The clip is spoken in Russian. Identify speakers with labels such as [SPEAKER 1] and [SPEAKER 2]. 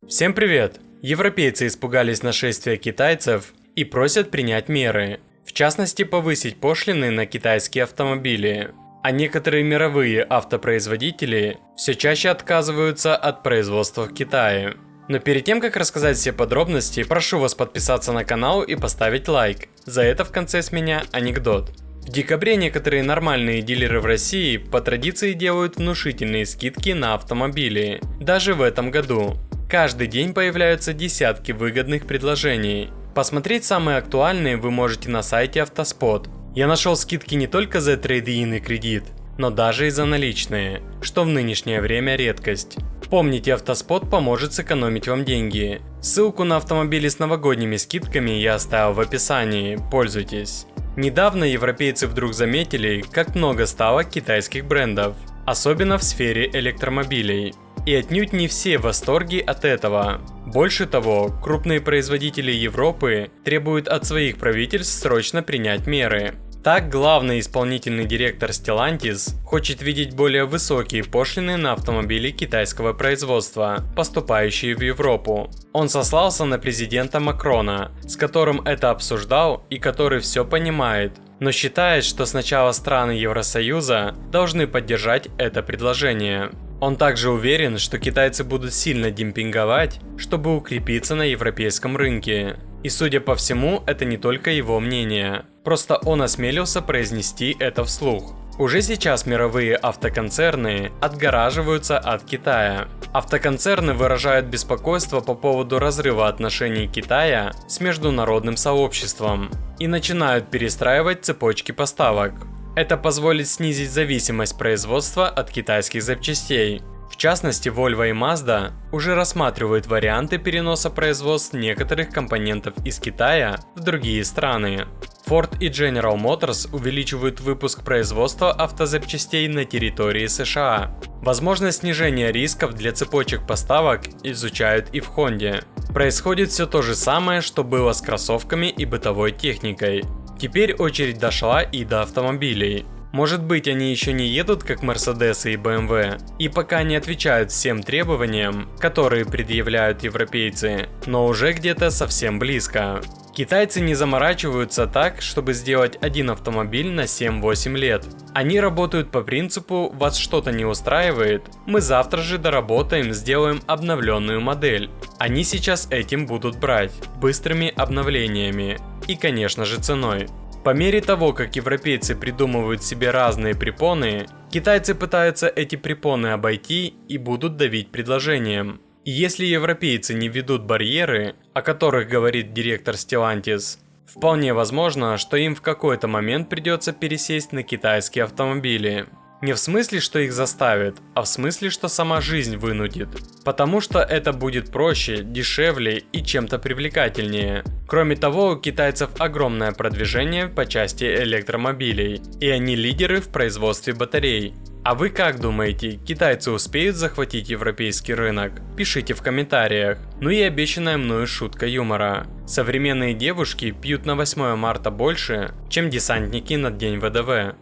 [SPEAKER 1] Всем привет! Европейцы испугались нашествия китайцев и просят принять меры, в частности повысить пошлины на китайские автомобили. А некоторые мировые автопроизводители все чаще отказываются от производства в Китае. Но перед тем, как рассказать все подробности, прошу вас подписаться на канал и поставить лайк. За это в конце с меня анекдот. В декабре некоторые нормальные дилеры в России по традиции делают внушительные скидки на автомобили. Даже в этом году. Каждый день появляются десятки выгодных предложений. Посмотреть самые актуальные вы можете на сайте Автоспот. Я нашел скидки не только за трейд-ин и кредит, но даже и за наличные, что в нынешнее время редкость. Помните, Автоспот поможет сэкономить вам деньги. Ссылку на автомобили с новогодними скидками я оставил в описании, пользуйтесь. Недавно европейцы вдруг заметили, как много стало китайских брендов, особенно в сфере электромобилей. И отнюдь не все в восторге от этого. Больше того, крупные производители Европы требуют от своих правительств срочно принять меры. Так, главный исполнительный директор Stellantis хочет видеть более высокие пошлины на автомобили китайского производства, поступающие в Европу. Он сослался на президента Макрона, с которым это обсуждал и который все понимает, но считает, что сначала страны Евросоюза должны поддержать это предложение. Он также уверен, что китайцы будут сильно демпинговать, чтобы укрепиться на европейском рынке. И судя по всему, это не только его мнение. Просто он осмелился произнести это вслух. Уже сейчас мировые автоконцерны отгораживаются от Китая. Автоконцерны выражают беспокойство по поводу разрыва отношений Китая с международным сообществом и начинают перестраивать цепочки поставок. Это позволит снизить зависимость производства от китайских запчастей. В частности, Volvo и Mazda уже рассматривают варианты переноса производств некоторых компонентов из Китая в другие страны. Ford и General Motors увеличивают выпуск производства автозапчастей на территории США. Возможность снижения рисков для цепочек поставок изучают и в Honda. Происходит все то же самое, что было с кроссовками и бытовой техникой. Теперь очередь дошла и до автомобилей. Может быть, они еще не едут как Mercedes и BMW, и пока не отвечают всем требованиям, которые предъявляют европейцы, но уже где-то совсем близко. Китайцы не заморачиваются так, чтобы сделать один автомобиль на 7-8 лет. Они работают по принципу «вас что-то не устраивает, мы завтра же доработаем, сделаем обновленную модель». Они сейчас этим будут брать, быстрыми обновлениями и, конечно же, ценой. По мере того, как европейцы придумывают себе разные препоны, китайцы пытаются эти препоны обойти и будут давить предложением. И если европейцы не введут барьеры, о которых говорит директор Stellantis, вполне возможно, что им в какой-то момент придется пересесть на китайские автомобили. Не в смысле, что их заставят, а в смысле, что сама жизнь вынудит. Потому что это будет проще, дешевле и чем-то привлекательнее. Кроме того, у китайцев огромное продвижение по части электромобилей, и они лидеры в производстве батарей. А вы как думаете, китайцы успеют захватить европейский рынок? Пишите в комментариях. Ну и обещанная мною шутка юмора. Современные девушки пьют на 8 марта больше, чем десантники на День ВДВ.